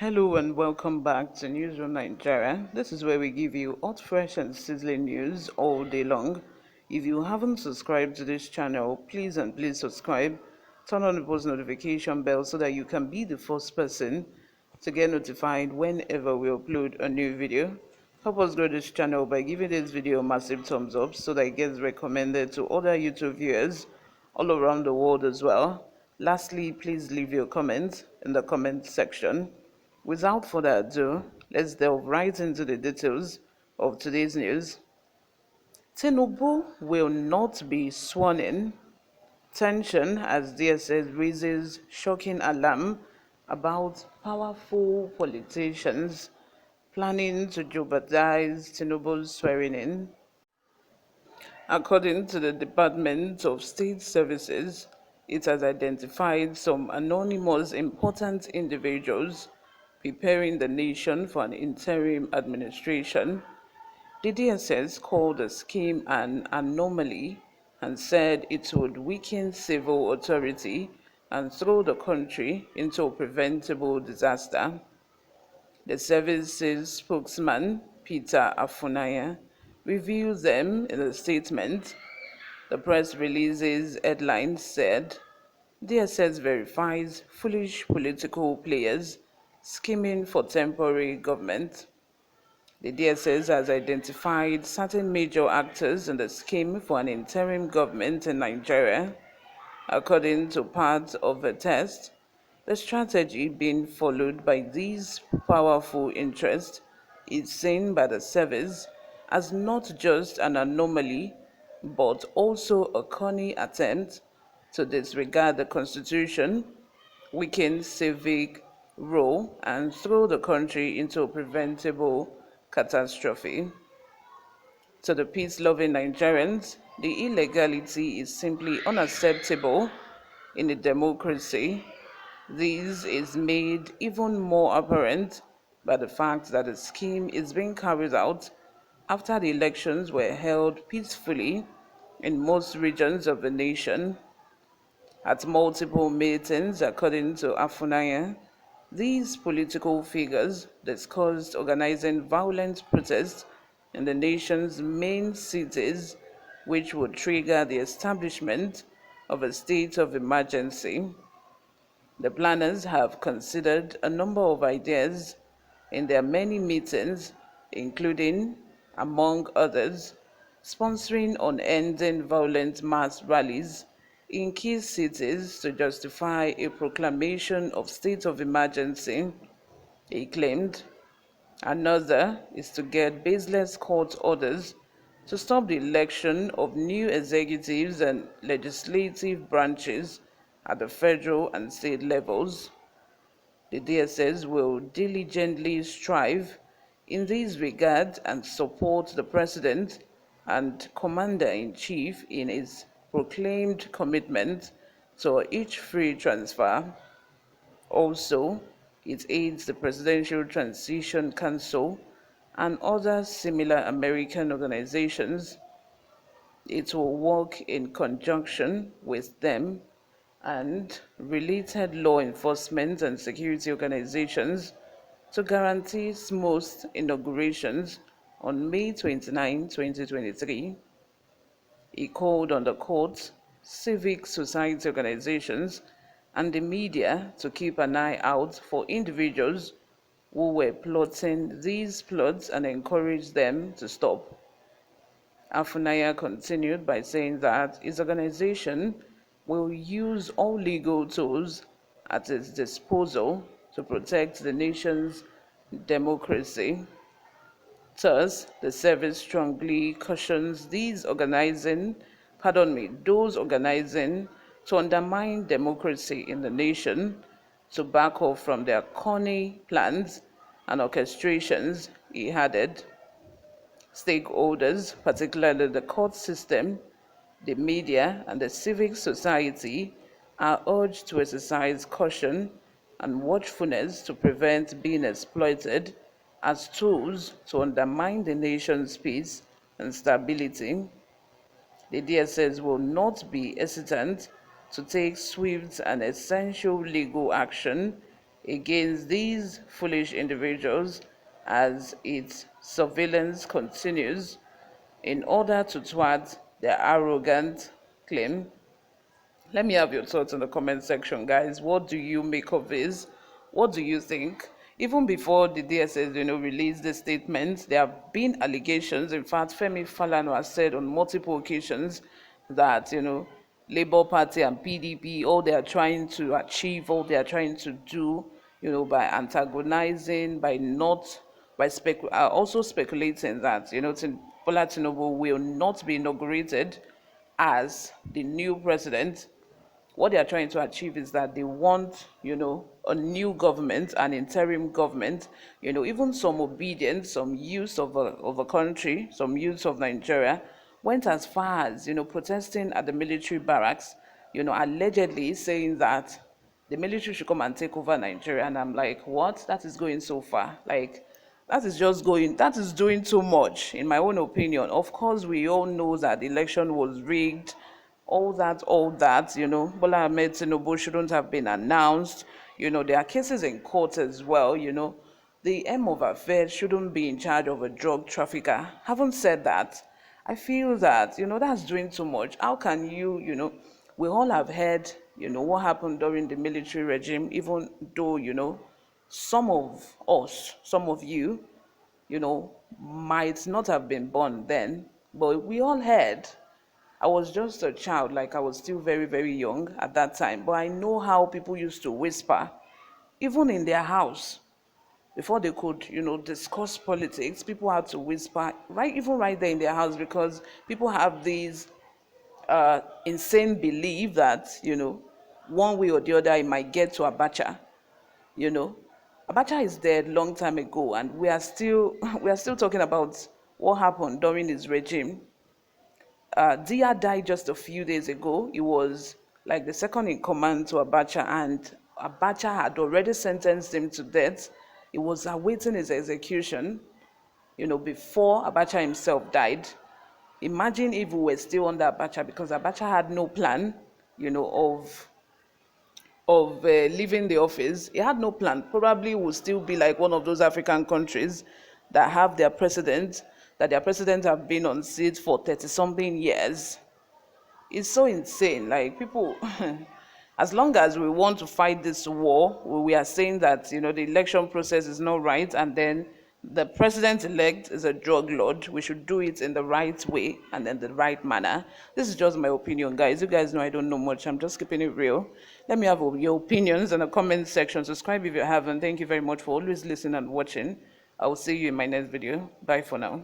Hello and welcome back to Newsroom Nigeria. This is where we give you hot, fresh, and sizzling news all day long. If you haven't subscribed to this channel, please subscribe. Turn on the post notification bell so that you can be the first person to get notified whenever we upload a new video. Help us grow this channel by giving this video a massive thumbs up so that it gets recommended to other YouTube viewers all around the world as well. Lastly, please leave your comments in the comment section. Without further ado, let's delve right into the details of today's news. Tinubu will not be sworn in. Tension as DSS raises shocking alarm about powerful politicians planning to jeopardize Tinubu's swearing in. According to the Department of State Services, it has identified some anonymous important individuals preparing the nation for an interim administration. The DSS called the scheme an anomaly and said it would weaken civil authority and throw the country into a preventable disaster. The service's spokesman, Peter Afunaya, revealed them in a statement. The press release's headline said, DSS verifies foolish political players scheming for temporary government. The DSS has identified certain major actors in the scheme for an interim government in Nigeria. According to part of a test, the strategy being followed by these powerful interests is seen by the service as not just an anomaly, but also a cunning attempt to disregard the Constitution, weaken civic role, and throw the country into a preventable catastrophe. To the peace-loving Nigerians, the illegality is simply unacceptable in a democracy. This is made even more apparent by the fact that the scheme is being carried out after the elections were held peacefully in most regions of the nation. At multiple meetings, according to Afunaya, these political figures discussed organizing violent protests in the nation's main cities, which would trigger the establishment of a state of emergency. The planners have considered a number of ideas in their many meetings, including, among others, sponsoring unending violent mass rallies in key cities to justify a proclamation of state of emergency, he claimed. Another is to get baseless court orders to stop the election of new executives and legislative branches at the federal and state levels. The DSS will diligently strive in this regard and support the President and Commander-in-Chief in his proclaimed commitment to each free transfer. Also, it aids the Presidential Transition Council and other similar American organizations. It will work in conjunction with them and related law enforcement and security organizations to guarantee smooth inaugurations on May 29, 2023. He called on the courts, civic society organizations, and the media to keep an eye out for individuals who were plotting these plots and encourage them to stop. Afunaya continued by saying that his organization will use all legal tools at its disposal to protect the nation's democracy. Thus, the service strongly cautions those organizing to undermine democracy in the nation to back off from their corny plans and orchestrations, he added. Stakeholders, particularly the court system, the media, and the civic society, are urged to exercise caution and watchfulness to prevent being exploited as tools to undermine the nation's peace and stability. The DSS will not be hesitant to take swift and essential legal action against these foolish individuals as its surveillance continues in order to thwart their arrogant claim. Let me have your thoughts in the comment section, guys. What do you make of this? What do you think? Even before the DSS, released the statement, there have been allegations. In fact, Femi Falana has said on multiple occasions that, Labour Party and PDP, all they are trying to achieve, all they are trying to do, by antagonizing, by not, also speculating that, Bola Tinubu will not be inaugurated as the new president. What they are trying to achieve is that they want, a new government, an interim government, even some obedience, some use of a country, some use of Nigeria, went as far as, protesting at the military barracks, allegedly saying that the military should come and take over Nigeria. And I'm like, what? That is going so far. Like, that is doing too much, in my own opinion. Of course, we all know that the election was rigged, all that, Bola Ahmed Tinubu shouldn't have been announced. There are cases in court as well, The M of affairs shouldn't be in charge of a drug trafficker. Having said that, I feel that, that's doing too much. How can we all have heard, what happened during the military regime, even though, some of us, some of you, might not have been born then, but we all heard. I was just a child, like I was still very, very young at that time, but I know how people used to whisper, even in their house, before they could, discuss politics. People had to whisper, even right there in their house, because people have these insane belief that, one way or the other, it might get to Abacha. Abacha is dead long time ago, and we are still we are still talking about what happened during his regime. Dia died just a few days ago. He was like the second in command to Abacha, and Abacha had already sentenced him to death. He was awaiting his execution, before Abacha himself died. Imagine if we were still under Abacha, because Abacha had no plan, of leaving the office. He had no plan. Probably would still be like one of those African countries that have their president, that their president have been on seat for 30 something years. It's so insane. Like, people, as long as we want to fight this war, we are saying that, the election process is not right, and then the president-elect is a drug lord. We should do it in the right way and in the right manner. This is just my opinion, guys. You guys know I don't know much. I'm just keeping it real. Let me have your opinions in the comment section. Subscribe if you haven't. Thank you very much for always listening and watching. I will see you in my next video. Bye for now.